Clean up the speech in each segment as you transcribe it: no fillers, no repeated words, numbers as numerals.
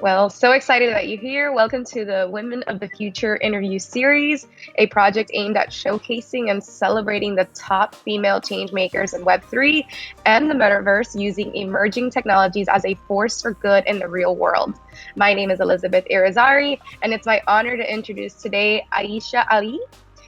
Well, so excited that you're here. Welcome to the Women of the Future interview series, a project aimed at showcasing and celebrating the top female changemakers in Web3 and the Metaverse using emerging technologies as a force for good in the real world. My name is Elizabeth Irizarry, and it's my honor to introduce today Ayesha Ali,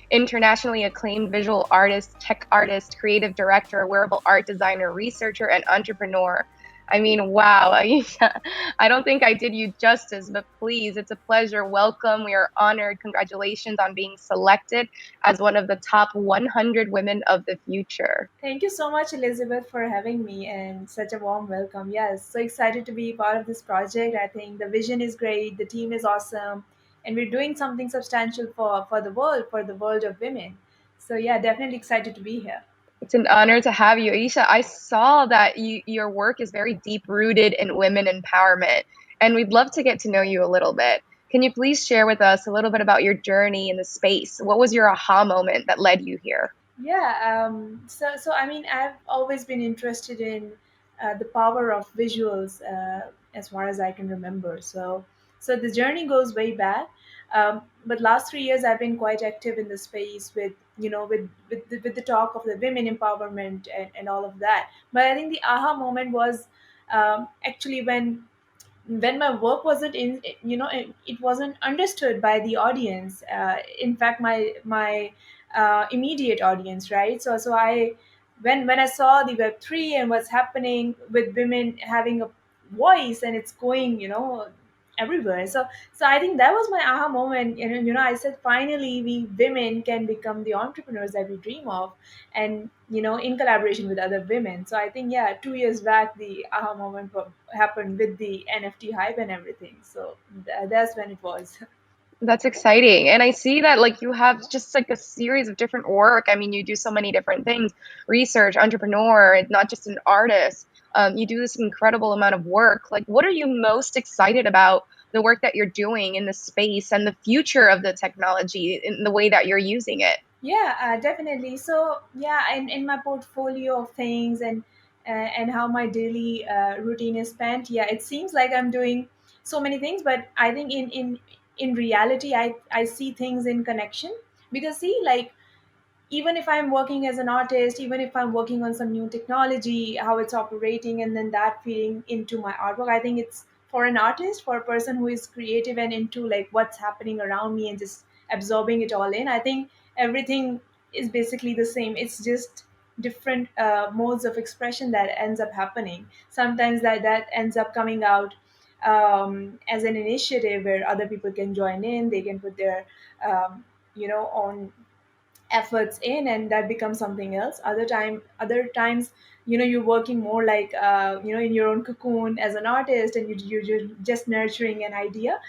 internationally acclaimed visual artist, tech artist, creative director, wearable art designer, researcher, and entrepreneur. I mean, wow, Ayesha, I don't think I did you justice, but please, it's a pleasure. Welcome. We are honored. Congratulations on being selected as one of the top 100 women of the future. Thank you so much, Elizabeth, for having me and such a warm welcome. Yes, so excited to be part of this project. I think the vision is great, the team is awesome, and we're doing something substantial for the world of women. So, yeah, definitely excited to be here. It's an honor to have you, Ayesha. I saw that your work is very deep rooted in women empowerment, and we'd love to get to know you a little bit. Can you please share with us a little bit about your journey in the space? What was your aha moment that led you here? Yeah, so I mean, I've always been interested in the power of visuals as far as I can remember. So the journey goes way back. But last 3 years, I've been quite active in the space with with the talk of the women empowerment and all of that. But I think the aha moment was actually when my work wasn't in it wasn't understood by the audience, in fact my immediate audience, right? So I when I saw the web3 and what's happening with women having a voice and it's going everywhere. So I think that was my aha moment. I said finally we women can become the entrepreneurs that we dream of, and in collaboration with other women. So I think, yeah, 2 years back the aha moment happened with the NFT hype and everything. So that's when it was. That's exciting. And I see that like you have just like a series of different work. I mean, you do so many different things, research, entrepreneur, not just an artist. You do this incredible amount of work. Like, what are you most excited about the work that you're doing in the space and the future of the technology in the way that you're using it? Yeah, definitely. So yeah, in my portfolio of things and how my daily routine is spent, yeah, it seems like I'm doing so many things, but I think in reality, I see things in connection. Because see, like, even if I'm working as an artist, even if I'm working on some new technology, how it's operating, and then that feeding into my artwork, I think it's for an artist, for a person who is creative and into like what's happening around me and just absorbing it all in. I think everything is basically the same. It's just different modes of expression that ends up happening. Sometimes that ends up coming out as an initiative where other people can join in. They can put their own efforts in, and that becomes something else. Other times, you're working more like in your own cocoon as an artist, and you're just nurturing an idea.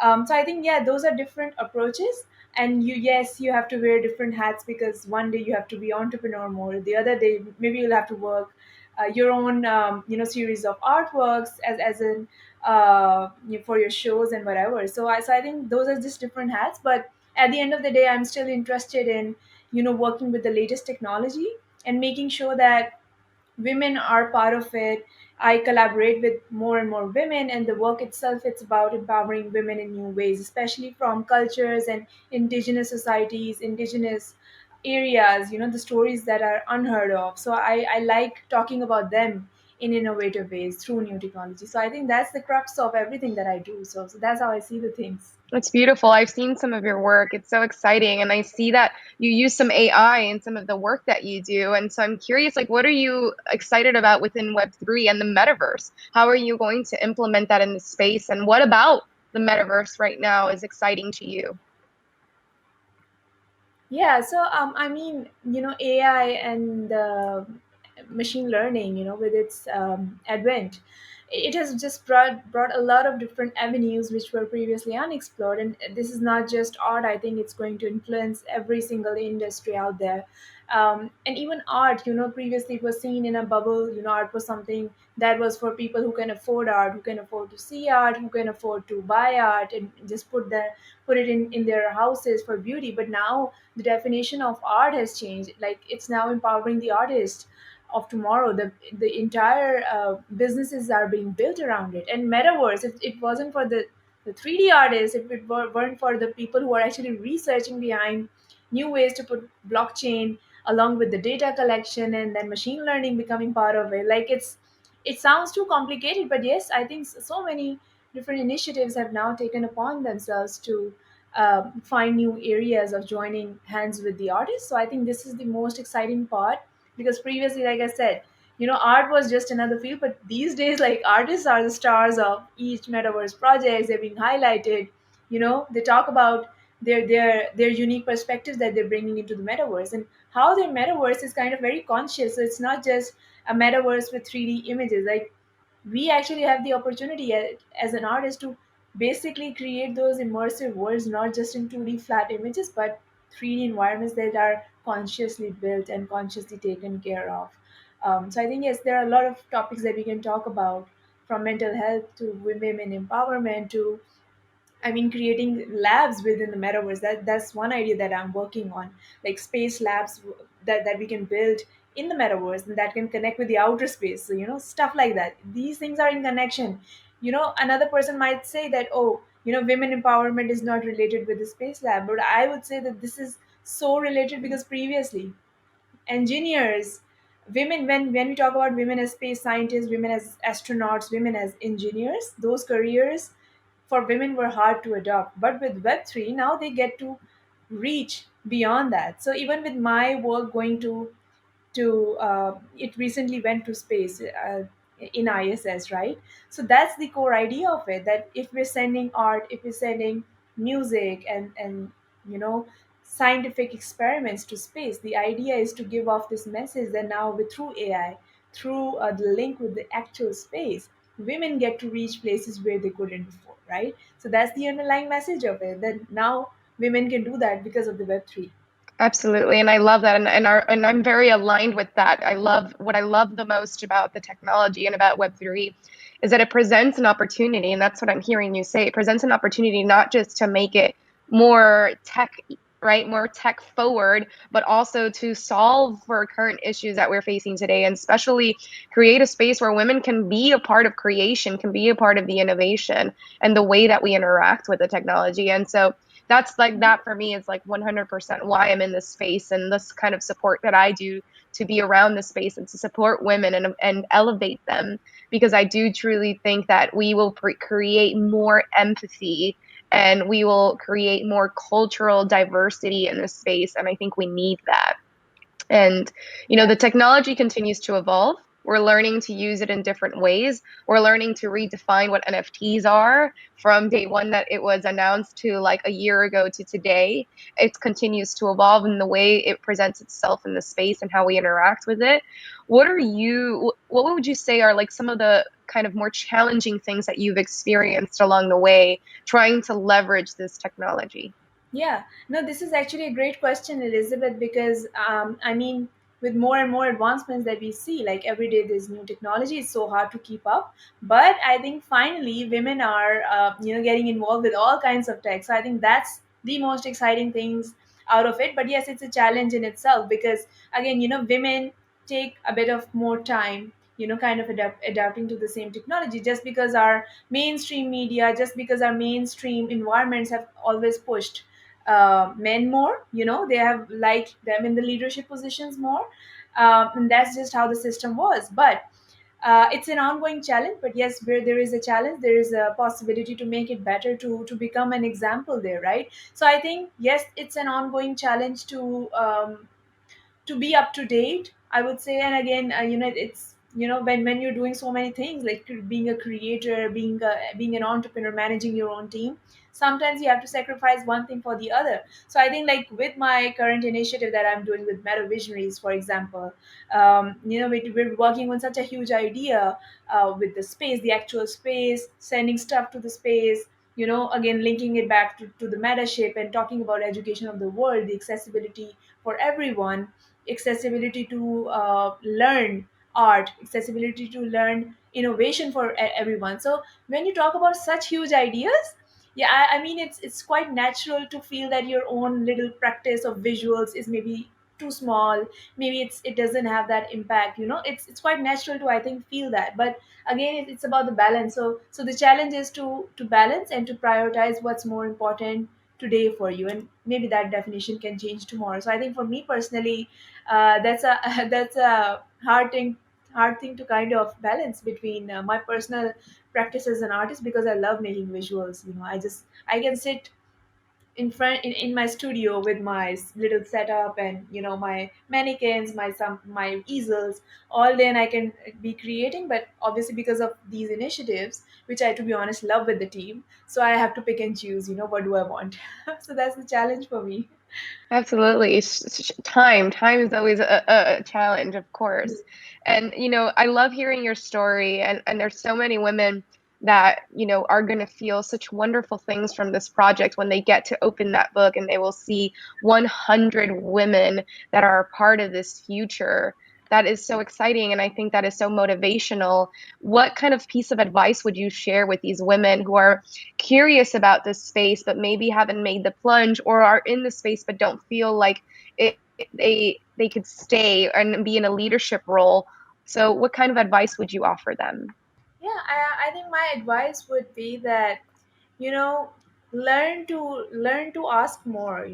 So I think, yeah, those are different approaches. And yes, you have to wear different hats, because one day you have to be entrepreneur mode, the other day maybe you'll have to work your own series of artworks as in for your shows and whatever. So I think those are just different hats. But at the end of the day, I'm still interested in working with the latest technology and making sure that women are part of it. I collaborate with more and more women, and the work itself, it's about empowering women in new ways, especially from cultures and indigenous societies, indigenous areas, the stories that are unheard of. So I like talking about them in innovative ways through new technology. So I think that's the crux of everything that I do. So that's how I see the things. It's beautiful. I've seen some of your work. It's so exciting. And I see that you use some AI in some of the work that you do. And so I'm curious, like, what are you excited about within Web3 and the metaverse? How are you going to implement that in the space? And what about the metaverse right now is exciting to you? Yeah, so I mean, AI and machine learning, with its advent, it has just brought a lot of different avenues which were previously unexplored. And this is not just art. I think it's going to influence every single industry out there. And even art, previously it was seen in a bubble. Art was something that was for people who can afford art, who can afford to see art, who can afford to buy art and just put it in their houses for beauty. But now the definition of art has changed. Like, it's now empowering the artist of tomorrow. The entire businesses are being built around it. And metaverse, if it wasn't for the 3D artists, if it weren't for the people who are actually researching behind new ways to put blockchain along with the data collection and then machine learning becoming part of it, like, it sounds too complicated. But yes, I think so many different initiatives have now taken upon themselves to find new areas of joining hands with the artists. So I think this is the most exciting part, because previously, like I said, art was just another field. But these days, like, artists are the stars of each metaverse projects. They're being highlighted. They talk about their unique perspectives that they're bringing into the metaverse, and how their metaverse is kind of very conscious. So it's not just a metaverse with 3D images. Like, we actually have the opportunity as an artist to basically create those immersive worlds, not just in 2D flat images, but 3D environments that are consciously built and consciously taken care of. So I think, yes, there are a lot of topics that we can talk about, from mental health to women empowerment to, I mean, creating labs within the metaverse. That's one idea that I'm working on, like space labs that we can build in the metaverse, and that can connect with the outer space. So, stuff like that. These things are in connection. Another person might say that, oh, women empowerment is not related with the space lab, but I would say that this is so related, because previously engineers, women, when we talk about women as space scientists, women as astronauts, women as engineers, those careers for women were hard to adopt. But with web3, now they get to reach beyond that. So even with my work going to it recently went to space in ISS, right? So that's the core idea of it, that if we're sending art, if we're sending music and you know scientific experiments to space, the idea is to give off this message that now, with through AI, through the link with the actual space, women get to reach places where they couldn't before, right? So that's the underlying message of it, that now women can do that because of the web3. Absolutely, and I love that, and I'm very aligned with that. I love the most about the technology and about Web3 is that it presents an opportunity, and that's what I'm hearing you say. It presents an opportunity not just to make it more tech, right, more tech forward, but also to solve for current issues that we're facing today, and especially create a space where women can be a part of creation, can be a part of the innovation and the way that we interact with the technology. And so that's like that for me is like 100% why I'm in this space and this kind of support that I do to be around this space and to support women and elevate them, because I do truly think that we will create more empathy and we will create more cultural diversity in this space, and I think we need that. And, Yeah. the technology continues to evolve. We're learning to use it in different ways. We're learning to redefine what NFTs are from day one that it was announced to like a year ago to today. It continues to evolve in the way it presents itself in the space and how we interact with it. What would you say are like some of the kind of more challenging things that you've experienced along the way trying to leverage this technology? Yeah, no, this is actually a great question, Elizabeth, because I mean, with more and more advancements that we see, like every day there's new technology, it's so hard to keep up. But I think finally women are, getting involved with all kinds of tech. So I think that's the most exciting things out of it. But yes, it's a challenge in itself, because again, women take a bit of more time, kind of adapting to the same technology, just because our mainstream media, just because our mainstream environments have always pushed men more. They have liked them in the leadership positions more, and that's just how the system was. But it's an ongoing challenge. But yes, where there is a challenge, there is a possibility to make it better, to become an example there, right? So I think, yes, it's an ongoing challenge to be up to date, I would say. And again, it's when you're doing so many things, like being a creator, being an entrepreneur, managing your own team, sometimes you have to sacrifice one thing for the other. So I think, like, with my current initiative that I'm doing with Meta Visionaries, for example, we're working on such a huge idea, with the space, the actual space, sending stuff to the space, again linking it back to the meta and talking about education of the world, the accessibility for everyone, accessibility to learn art, accessibility to learn innovation for everyone. So when you talk about such huge ideas, yeah, I mean, it's quite natural to feel that your own little practice of visuals is maybe too small. Maybe it doesn't have that impact. It's quite natural to, I think, feel that. But again, it's about the balance. So the challenge is to balance and to prioritize what's more important today for you, and maybe that definition can change tomorrow. So I think for me personally, that's a that's a hard thing to kind of balance between my personal practice as an artist, because I love making visuals. I can sit in my studio with my little setup, and my mannequins, my easels all day, and I can be creating. But obviously, because of these initiatives, which I, to be honest, love with the team, so I have to pick and choose, what do I want. So that's the challenge for me. Absolutely. Time is always a challenge, of course. And, I love hearing your story. And there's so many women that, are going to feel such wonderful things from this project when they get to open that book and they will see 100 women that are a part of this future. That is so exciting. And I think that is so motivational. What kind of piece of advice would you share with these women who are curious about this space but maybe haven't made the plunge, or are in the space but don't feel like they could stay and be in a leadership role? So what kind of advice would you offer them? Yeah, I think my advice would be that, you know learn to ask more,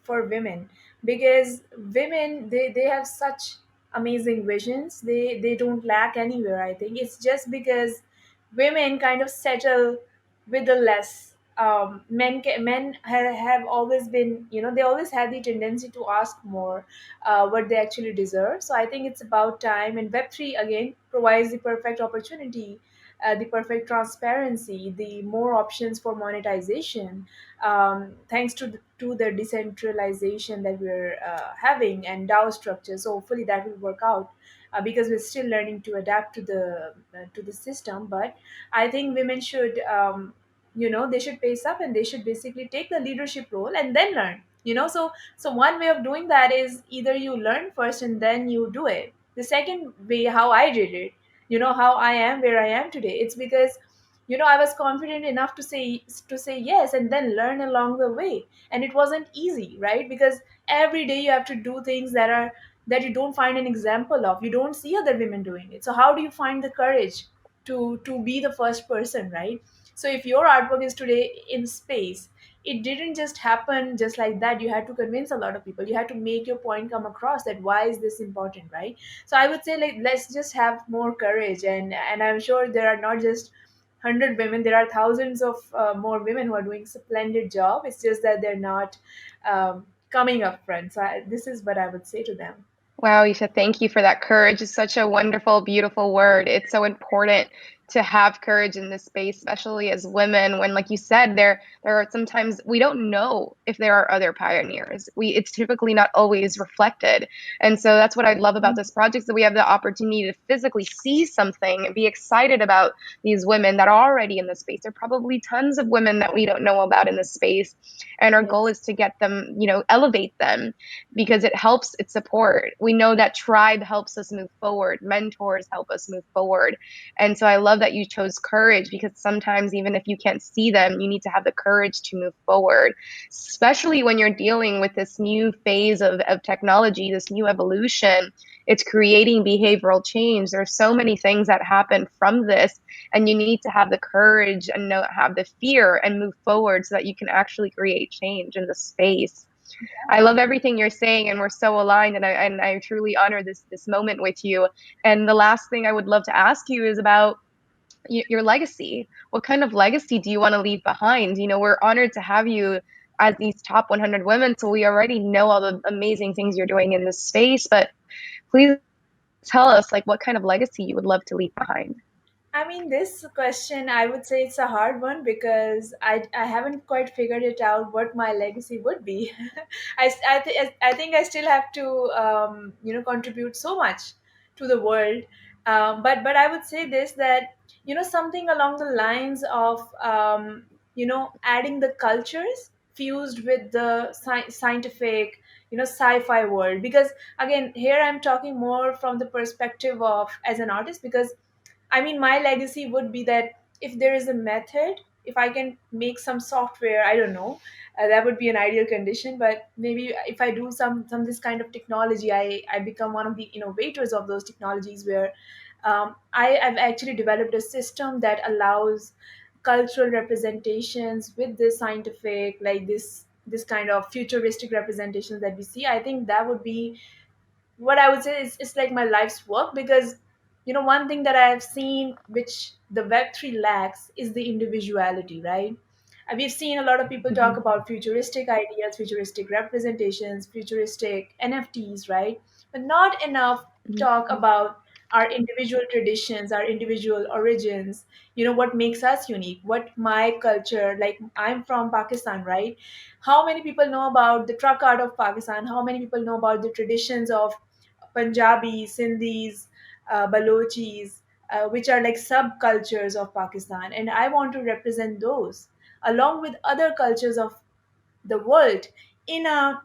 for women, because women, they have such amazing visions. They don't lack anywhere. I think it's just because women kind of settle with the less. Men have always been, they always had the tendency to ask more, what they actually deserve. So I think it's about time, and Web3 again provides the perfect opportunity, the perfect transparency, the more options for monetization, thanks to the decentralization that we're having, and DAO structure. So hopefully that will work out, because we're still learning to adapt to the system. But I think women should, they should pace up, and they should basically take the leadership role and then learn. So one way of doing that is either you learn first and then you do it. The second way, how I did it, how I am where I am today, it's because I was confident enough to say yes, and then learn along the way. And it wasn't easy, right? Because every day you have to do things that you don't find an example of, you don't see other women doing it. So how do you find the courage to be the first person, right? So if your artwork is today in space, it didn't just happen just like that. You had to convince a lot of people, you had to make your point come across, that why is this important, right? So I would say, like, let's just have more courage. And I'm sure there are not just 100 women, there are thousands of more women who are doing splendid job. It's just that they're not coming up front. So this is what I would say to them. Wow, Isha, thank you for that. Courage is such a wonderful, beautiful word. It's so important to have courage in this space, especially as women, when, like you said, there are sometimes we don't know if there are other pioneers. It's typically not always reflected. And so that's what I love about this project, is that we have the opportunity to physically see something and be excited about these women that are already in the space. There are probably tons of women that we don't know about in this space. And our goal Yes. is to get them, elevate them, because it helps, it support. We know that tribe helps us move forward, mentors help us move forward. And so I love that you chose courage, because sometimes even if you can't see them, you need to have the courage to move forward, especially when you're dealing with this new phase of technology, this new evolution. It's creating behavioral change. There's so many things that happen from this, and you need to have the courage and not have the fear and move forward so that you can actually create change in the space. I love everything you're saying, and we're so aligned. And I truly honor this moment with you. And the last thing I would love to ask you is about your legacy. What kind of legacy do you want to leave behind? We're honored to have you as these top 100 women, so we already know all the amazing things you're doing in this space. But please tell us like what kind of legacy you would love to leave behind. I mean, this question, I would say it's a hard one because I haven't quite figured it out what my legacy would be. I think I still have to, contribute so much to the world. But I would say this, that, something along the lines of, adding the cultures fused with the scientific, sci-fi world. Because again, here I'm talking more from the perspective of as an artist, because I mean, my legacy would be that if there is a method, if I can make some software, I don't know, that would be an ideal condition. But maybe if I do some this kind of technology, I become one of the innovators of those technologies, where I've actually developed a system that allows cultural representations with this scientific, like this kind of futuristic representations that we see. I think that would be what I would say is it's like my life's work. Because one thing that I have seen which the Web3 lacks is the individuality, right? We've seen a lot of people talk Mhm. about futuristic ideas, futuristic representations, futuristic NFTs, right? But not enough talk Mhm. about our individual traditions, our individual origins, what makes us unique, what my culture, like I'm from Pakistan, right? How many people know about the truck art of Pakistan? How many people know about the traditions of Punjabi, Sindhis, Balochis, which are like subcultures of Pakistan? And I want to represent those along with other cultures of the world in a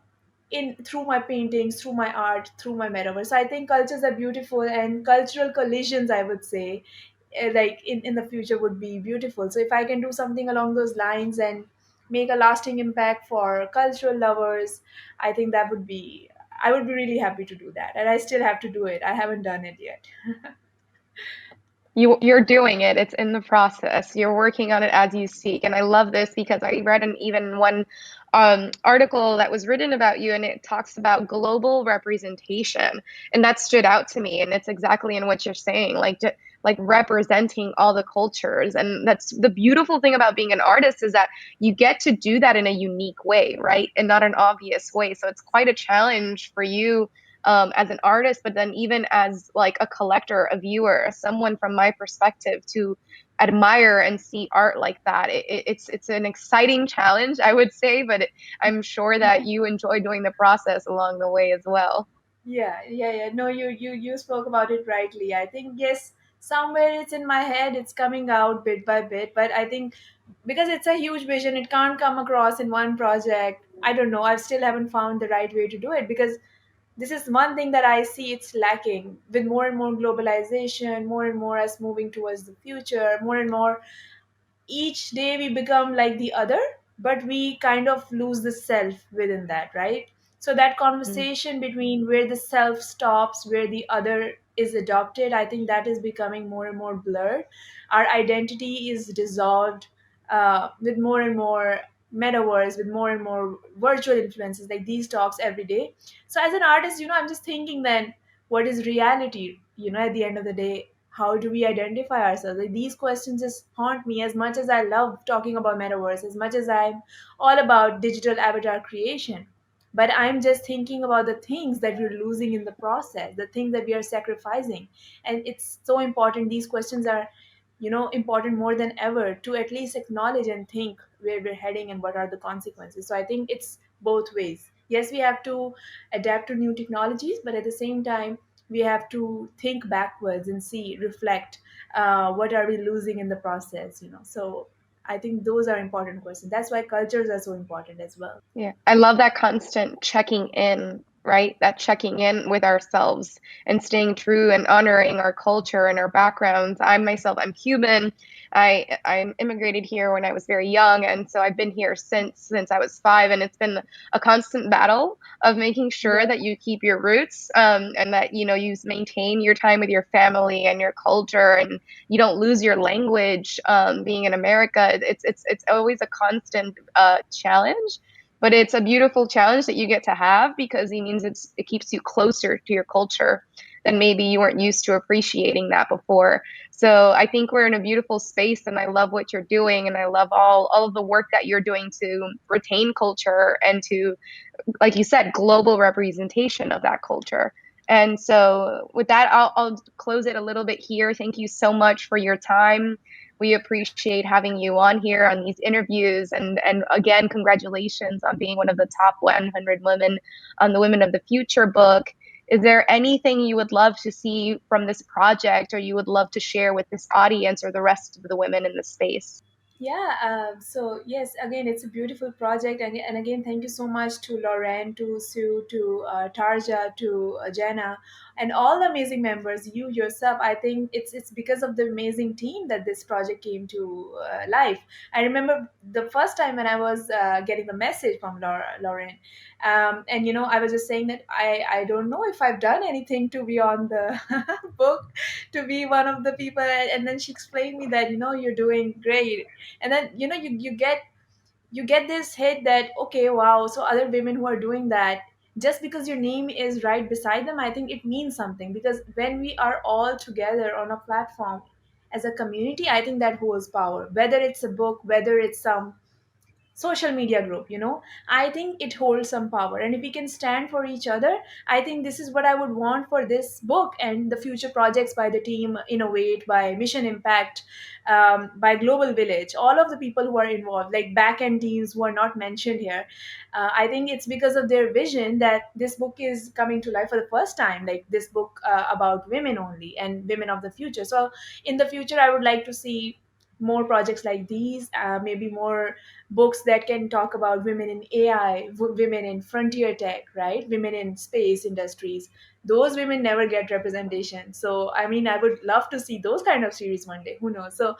in through my paintings, through my art, through my metaverse. I think cultures are beautiful, and cultural collisions, I would say, like in the future would be beautiful. So if I can do something along those lines and make a lasting impact for cultural lovers, I think that would be, I would be really happy to do that. And I still have to do it. I haven't done it yet. You're doing it. It's in the process. You're working on it as you speak. And I love this because I read an even one article that was written about you, and it talks about global representation. And that stood out to me. And it's exactly in what you're saying, like representing all the cultures. And that's the beautiful thing about being an artist, is that you get to do that in a unique way, right? And not an obvious way. So it's quite a challenge for you as an artist, but then even as like a collector, a viewer, someone from my perspective to admire and see art like that. It's an exciting challenge, I would say, but I'm sure that you enjoy doing the process along the way as well. Yeah, yeah, yeah. No, you spoke about it rightly. I think yes, somewhere it's in my head, it's coming out bit by bit. But I think because it's a huge vision, it can't come across in one project. I don't know. I still haven't found the right way to do it, because this is one thing that I see it's lacking with more and more globalization, more and more us moving towards the future, more and more each day we become like the other, but we kind of lose the self within that, right? So that Mm. conversation between where the self stops, where the other is adopted, I think that is becoming more and more blurred. Our identity is dissolved with more and more metaverse, with more and more virtual influences, like these talks every day. So as an artist, I'm just thinking then, what is reality, at the end of the day? How do we identify ourselves? Like, these questions just haunt me. As much as I love talking about metaverse, as much as I'm all about digital avatar creation, but I'm just thinking about the things that we're losing in the process, the things that we are sacrificing. And it's so important. These questions are, important more than ever, to at least acknowledge and think where we're heading and what are the consequences. So I think it's both ways. Yes, we have to adapt to new technologies, but at the same time we have to think backwards and see, reflect, what are we losing in the process. So I think those are important questions. That's why cultures are so important as well. Yeah, I love that constant checking in, right? That checking in with ourselves and staying true and honoring our culture and our backgrounds. I myself, I'm Cuban. I immigrated here when I was very young, and so I've been here since I was 5, and it's been a constant battle of making sure Yeah. that you keep your roots, and that you maintain your time with your family and your culture, and you don't lose your language. Being in America, it's always a constant challenge, but it's a beautiful challenge that you get to have because it means it keeps you closer to your culture than maybe you weren't used to appreciating that before. So I think we're in a beautiful space, and I love what you're doing, and I love all of the work that you're doing to retain culture and to, like you said, global representation of that culture. And so with that, I'll close it a little bit here. Thank you so much for your time. We appreciate having you on here on these interviews. And again, congratulations on being one of the top 100 women on the Women of the Future book. Is there anything you would love to see from this project, or you would love to share with this audience or the rest of the women in the space? Yeah, so yes, again, it's a beautiful project, and again, thank you so much to Lauren, to Sue, to Tarja, to Jenna, and all the amazing members. You yourself, I think it's because of the amazing team that this project came to life. I remember the first time when I was getting the message from Lauren, and I was just saying that I don't know if I've done anything to be on the book, to be one of the people, and then she explained me that you're doing great, and then you get this hit that, okay, wow, so other women who are doing that, just because your name is right beside them, I think it means something, because when we are all together on a platform as a community, I think that holds power, whether it's a book, whether it's some social media group. I think it holds some power, and if we can stand for each other, I think this is what I would want for this book and the future projects by the team Innovate, by Mission Impact, by Global Village, all of the people who are involved, like back end teams who are not mentioned here. I think it's because of their vision that this book is coming to life for the first time, like this book about women only and women of the future. So in the future, I would like to see more projects like these, maybe more books that can talk about women in AI, women in frontier tech, right? Women in space industries. Those women never get representation. So, I mean, I would love to see those kind of series one day. Who knows? So,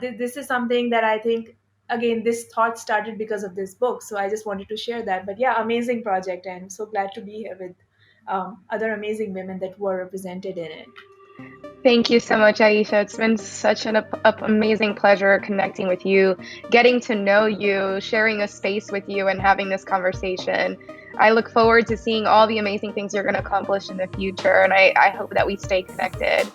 this is something that I think, again, this thought started because of this book. So, I just wanted to share that. But yeah, amazing project. And so glad to be here with other amazing women that were represented in it. Thank you so much, Ayesha. It's been such an amazing pleasure connecting with you, getting to know you, sharing a space with you, and having this conversation. I look forward to seeing all the amazing things you're going to accomplish in the future, and I hope that we stay connected.